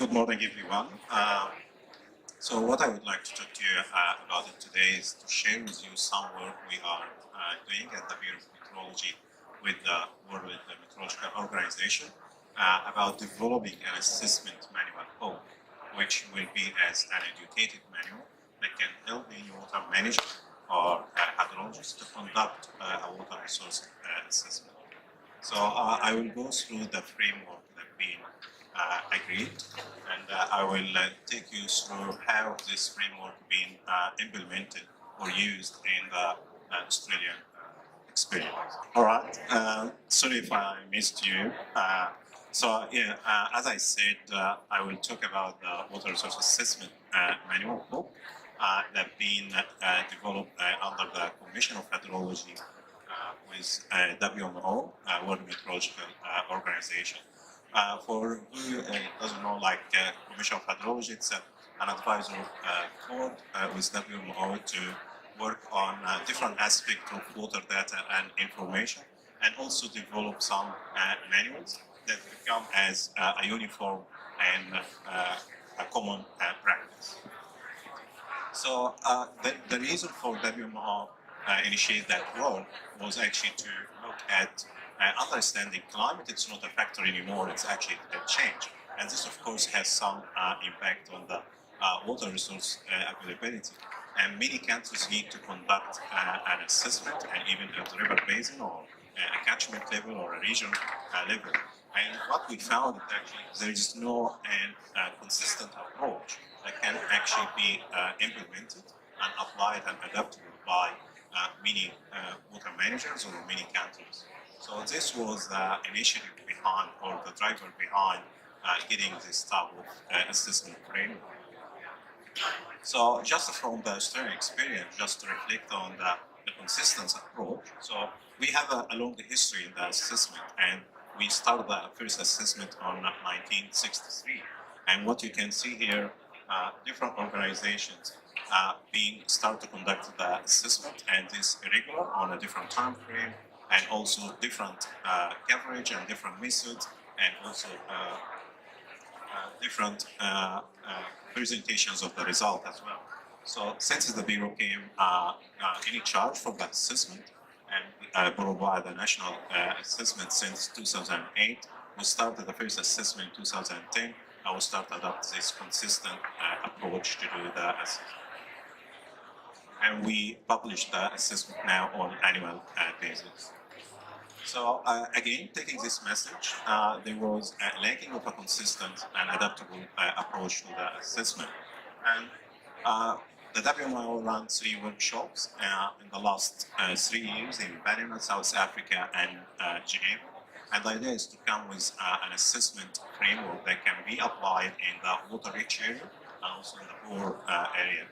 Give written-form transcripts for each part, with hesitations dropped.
Good morning, everyone. So what I would like to talk to you about it today is to share with you some work we are doing at the Bureau of Meteorology with the World Meteorological Organization about developing an assessment manual code, which will be as an educated manual that can help any water manager or hydrologist to conduct a water resource assessment. So I will go through the framework that we agreed, and I will take you through how this framework being implemented or used in the Australian experience. All right. Sorry if I missed you. As I said, I will talk about the water resource assessment manual book that being developed under the Commission of Hydrology with WMO, World Meteorological Organization. For who doesn't know, like Commission of Hydrology, it's an advisory board with WMO to work on different aspects of water data and information, and also develop some manuals that become as a uniform and a common practice. So the reason for WMO initiate that work was actually to look at understanding climate. It's not a factor anymore, it's actually a change. And this, of course, has some impact on the water resource availability. And many countries need to conduct an assessment, even at the river basin or a catchment level or a region level. And what we found is actually there is no consistent approach that can actually be implemented and applied and adaptable by many water managers or many countries. So this was the initiative behind, or the driver behind, getting this type of assessment framework. So just from the Australian experience, just to reflect on the consistent approach. So we have a long history in the assessment, and we started the first assessment on 1963. And what you can see here, different organizations being start to conduct the assessment, and this irregular on a different time frame, and also different coverage and different methods, and also different presentations of the result as well. So since the Bureau came in charge for that assessment and provide the national assessment since 2008, we started the first assessment in 2010. I will start to adopt this consistent approach to do the assessment. And we publish the assessment now on annual basis. So again, taking this message, there was a lacking of a consistent and adaptable approach to the assessment. And the WMO ran 3 workshops in the last 3 years in Panama, South Africa, and Geneva. And the idea is to come with an assessment framework that can be applied in the water-rich area and also in the poor area,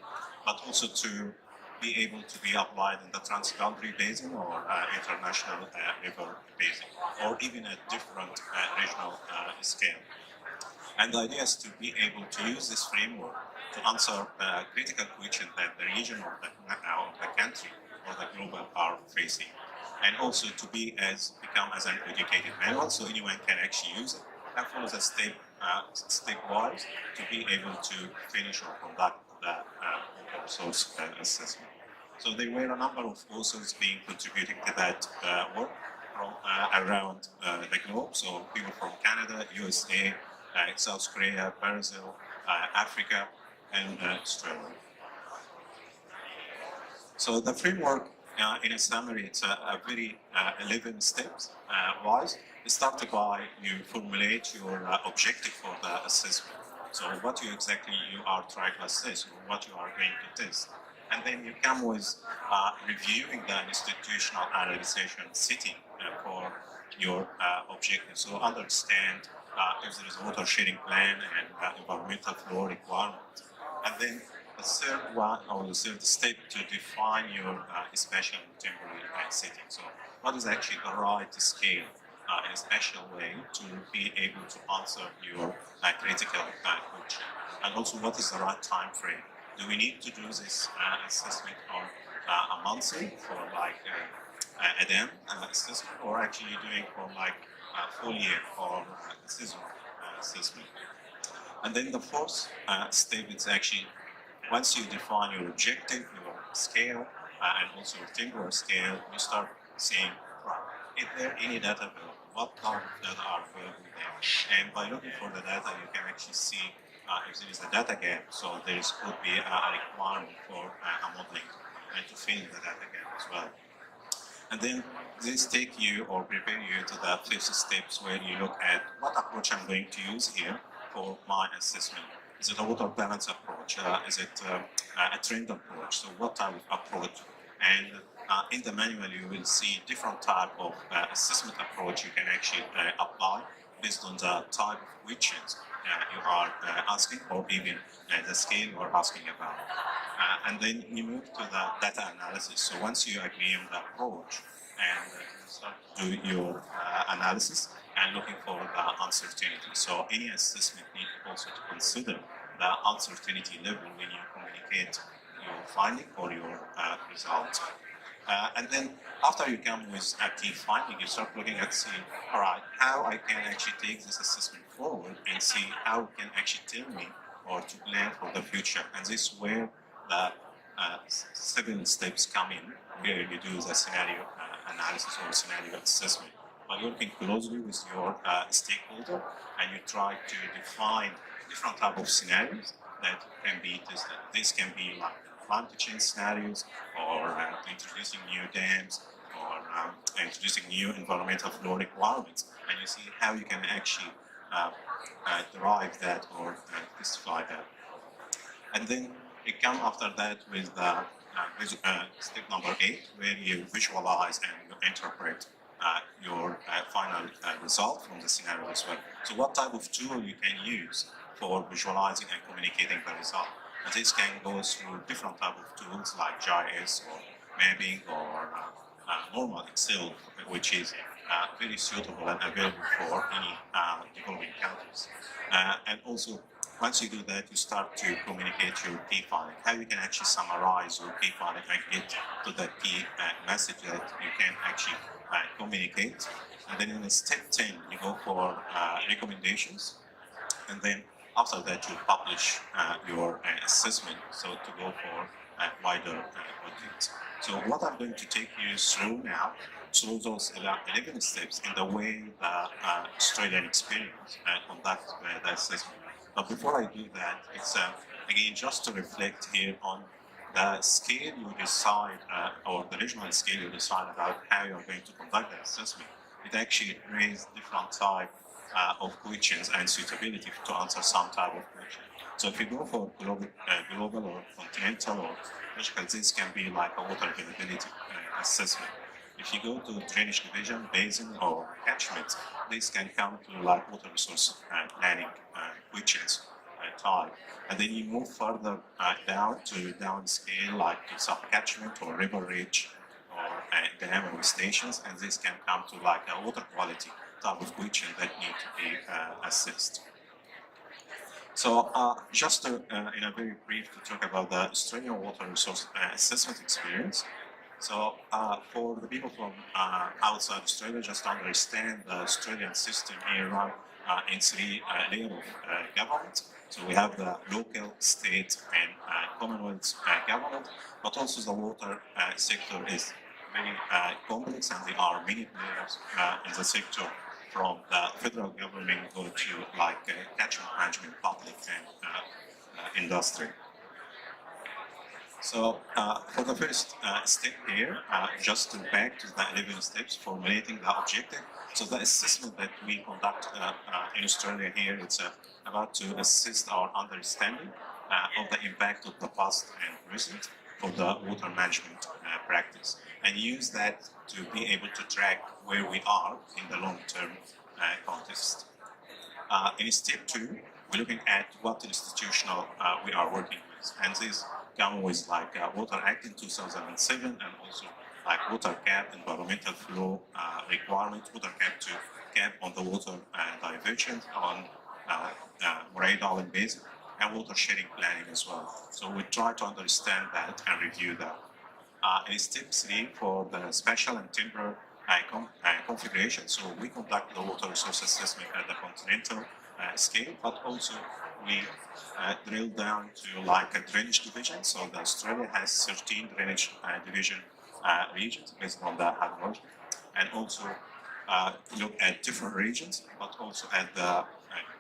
but also to be able to be applied in the transboundary basin or international river basin, or even at different regional scale. And the idea is to be able to use this framework to answer the critical question that the region or the country or the global are facing, and also to become as an educated manual, so anyone can actually use it and follow the stepwise to be able to finish or conduct the resource assessment. So there were a number of authors being contributing to that work from around the globe. So people from Canada, USA, South Korea, Brazil, Africa, and Australia. So the framework, in a summary, it's a very 11 steps wise. It started by you formulate your objective for the assessment. So what you are trying to assess, or what you are going to test. And then you come with reviewing the institutional analysis setting for your objective. So understand if there is a water sharing plan and environmental flow requirements. And then the third one, or the third step, to define your spatial and temporary setting. So what is actually the right scale in a special way to be able to answer your critical question? And also, what is the right time frame? Do we need to do this assessment on a monthly for like a DAM assessment, or actually doing for like a full year or seasonal assessment? And then the fourth step is actually once you define your objective, your scale, and also your temporal scale, you start saying, right, is there any data available? What kind of data are available there? And by looking for the data, you can actually see if there is a data gap. So there could be a requirement for a modeling and to fill the data gap as well. And then this take you or prepare you to the fifth steps where you look at what approach I'm going to use here for my assessment. Is it a water balance approach? Is it a trend approach? So what type of approach? And in the manual, you will see different type of assessment approach you can actually apply based on the type of questions you are asking or even the scale you are asking about. And then you move to the data analysis. So once you agree on the approach and start to do your analysis and looking for the uncertainty. So any assessment needs also to consider the uncertainty level when you communicate your finding or your result. And then after you come with a key finding, you start looking at see, all right, how I can actually take this assessment forward and see how it can actually tell me or to plan for the future. And this is where the 7 steps come in, where you do the scenario analysis or scenario assessment. By working closely with your stakeholder and you try to define different type of scenarios that can be tested. This can be like climate change scenarios or introducing new dams or introducing new environmental flow requirements. And you see how you can actually derive that or testify that. And then you come after that with the step number 8, where you visualize and you interpret your final result from the scenario as well. So what type of tool you can use for visualizing and communicating the result? And this can go through different type of tools like GIS or mapping or normal Excel, which is very suitable and available for any developing countries. And also, once you do that, you start to communicate your key finding, how you can actually summarize your key finding and get to the key message that you can actually communicate. And then in step 10, you go for recommendations. And then after that, you publish your assessment, so to go for a wider audience. So what I'm going to take you through now, through those 11 steps in the way the Australian experience conduct the assessment. But before I do that, it's again just to reflect here on the scale you decide, or the regional scale you decide about how you're going to conduct the assessment. It actually raises different type of questions and suitability to answer some type of question. So if you go for global or continental or regional, this can be like a water availability assessment. If you go to drainage division, basin, or catchment, this can come to like water resource planning questions type. And then you move further down to downscale, like to sub-catchment or river ridge or dam or stations, and this can come to like a water quality type of question that need to be assessed. So just to, in a very brief to talk about the Australian water resource assessment experience. So for the people from outside Australia, just to understand the Australian system here run in 3 layers of government. So we have the local, state, and Commonwealth government, but also the water sector is very complex, and there are many players in the sector, from the federal government go to like catchment management, public, and industry. So for the first step here, just to back to the 11 steps, formulating the objective. So the assessment that we conduct in Australia here, it's about to assist our understanding of the impact of the past and present of the water management practice, and use that to be able to track where we are in the long-term context. In step 2, we're looking at what institutional we are working with, and this come with like Water Act in 2007, and also like water cap, environmental flow requirement, water cap to cap on the water diversion on Murray Darling Basin, and water sharing planning as well. So we try to understand that and review that. In step 3, for the spatial and temporal configuration, so we conduct the water resource assessment at the continental scale, but also we drill down to like a drainage division. So the Australia has 13 drainage division regions based on the hydrology, and also look at different regions, but also at the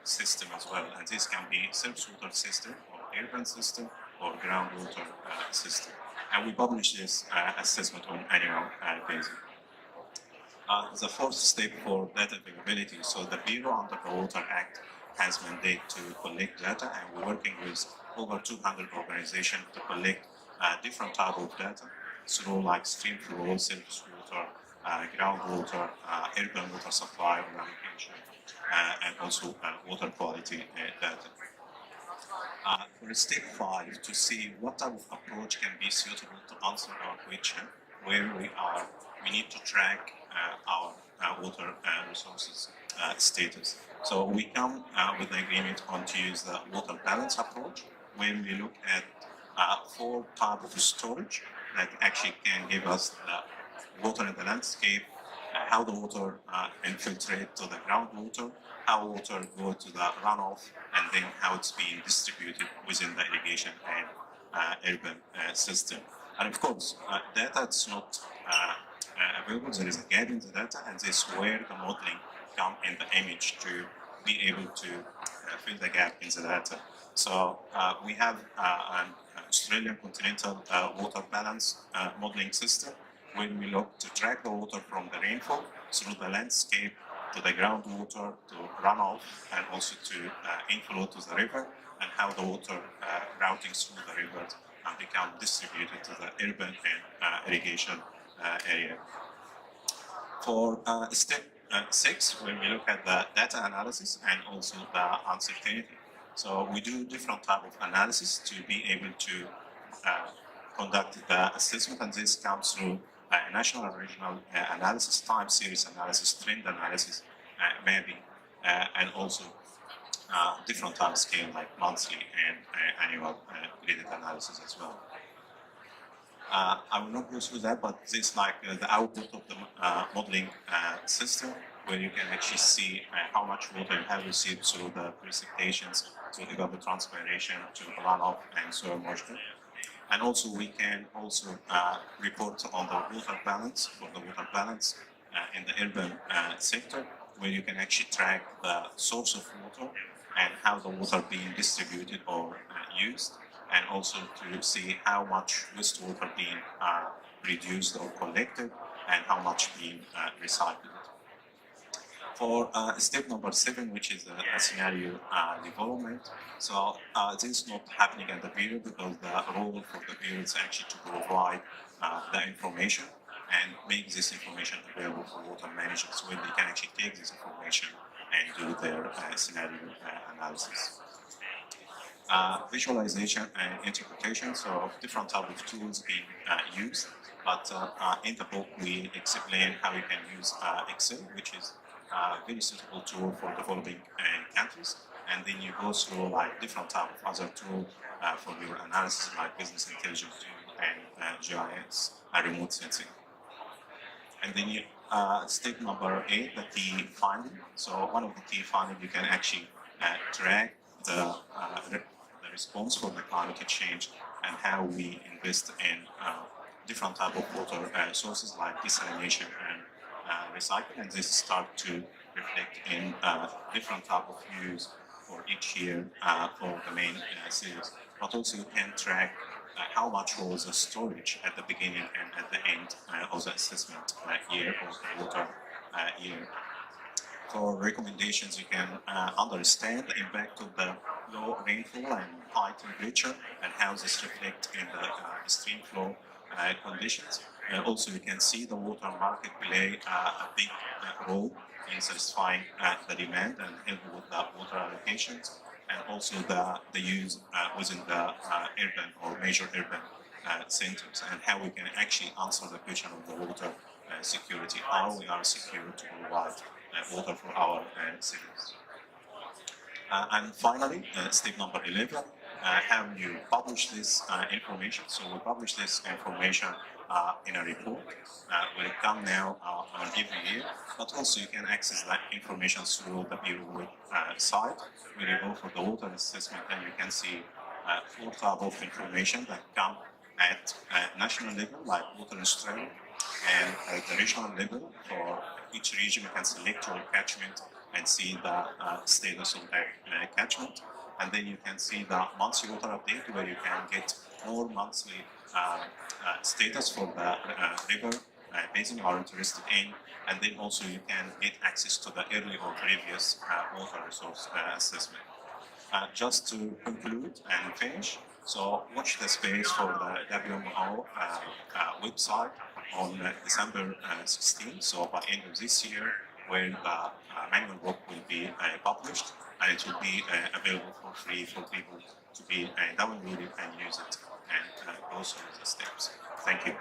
system as well. And this can be surface water system, or urban system, or groundwater system. And we publish this assessment on annual basis. The fourth step for data availability. So the Bureau under the Water Act has mandate to collect data, and we're working with over 200 organizations to collect different type of data through like stream flow, surface water, groundwater, urban water supply allocation, and also water quality data. For step 5, to see what type of approach can be suitable to answer our question, where we need to track our water resources status. So we come with an agreement on to use the water balance approach, where we look at 4 types of storage that actually can give us the water in the landscape, how the water infiltrate to the groundwater, how water go to the runoff, and then how it's being distributed within the irrigation and urban system. And of course, data is not available. There is a gap in the data, and this is where the modeling come in the image to be able to fill the gap in the data. So we have an Australian continental water balance modeling system, where we look to track the water from the rainfall through the landscape to the groundwater, to runoff, and also to inflow to the river, and how the water routing through the rivers and become distributed to the urban and irrigation area. For step 6, when we look at the data analysis and also the uncertainty. So we do different type of analysis to be able to conduct the assessment, and this comes through national and regional analysis, time series analysis, trend analysis, mapping, and also different time scale like monthly and annual graded analysis as well. I will not go through that, but this is like the output of the modeling system, where you can actually see how much water you have received through the precipitations, through the transpiration, to the runoff, and soil moisture. And also we can also report on the water balance, for the water balance in the urban sector, where you can actually track the source of water and how the water being distributed or used, and also to see how much wastewater being reduced or collected, and how much being recycled. For step number 7, which is a scenario development, so this is not happening at the Bureau, because the role for the Bureau is actually to provide the information and make this information available for water managers, where they can actually take this information and do their scenario analysis. Visualization and interpretation, so different type of tools being used, but in the book we explain how you can use Excel, which is a very suitable tool for developing countries, and then you go through like different type of other tools for your analysis, like business intelligence tool and GIS and remote sensing. And then you, step number 8, the key finding. So one of the key findings, you can actually track the response for the climate change and how we invest in different type of water sources like desalination and recycling, and this start to reflect in different type of use for each year for the main cities. But also you can track how much was the storage at the beginning and at the end of the assessment year or the water year. For recommendations, you can understand the impact of the low rainfall and high temperature, and how this reflects in the stream flow conditions. Also, you can see the water market play a big role in satisfying the demand and help with the water allocations, and also the use within the urban or major urban centers, and how we can actually answer the question of the water security, how we are secure to provide water for our cities. And finally, step number 11, how you publish this information. So we publish this information in a report. Will come now on every year, but also you can access that information through the BOM site. When you go for the water assessment, then you can see four types of information that come at national level, like water Australia, and at the regional level. For each region, you can select your catchment and see the status of that catchment. And then you can see the monthly water update, where you can get more monthly status for the river basin you are interested in. And then also you can get access to the early or previous water resource assessment. Just to conclude and finish, so watch the space for the WMO website on December 16, so by end of this year, where the manual book will be published, and it will be available for free for people to be downloaded and use it and go through the steps. Thank you.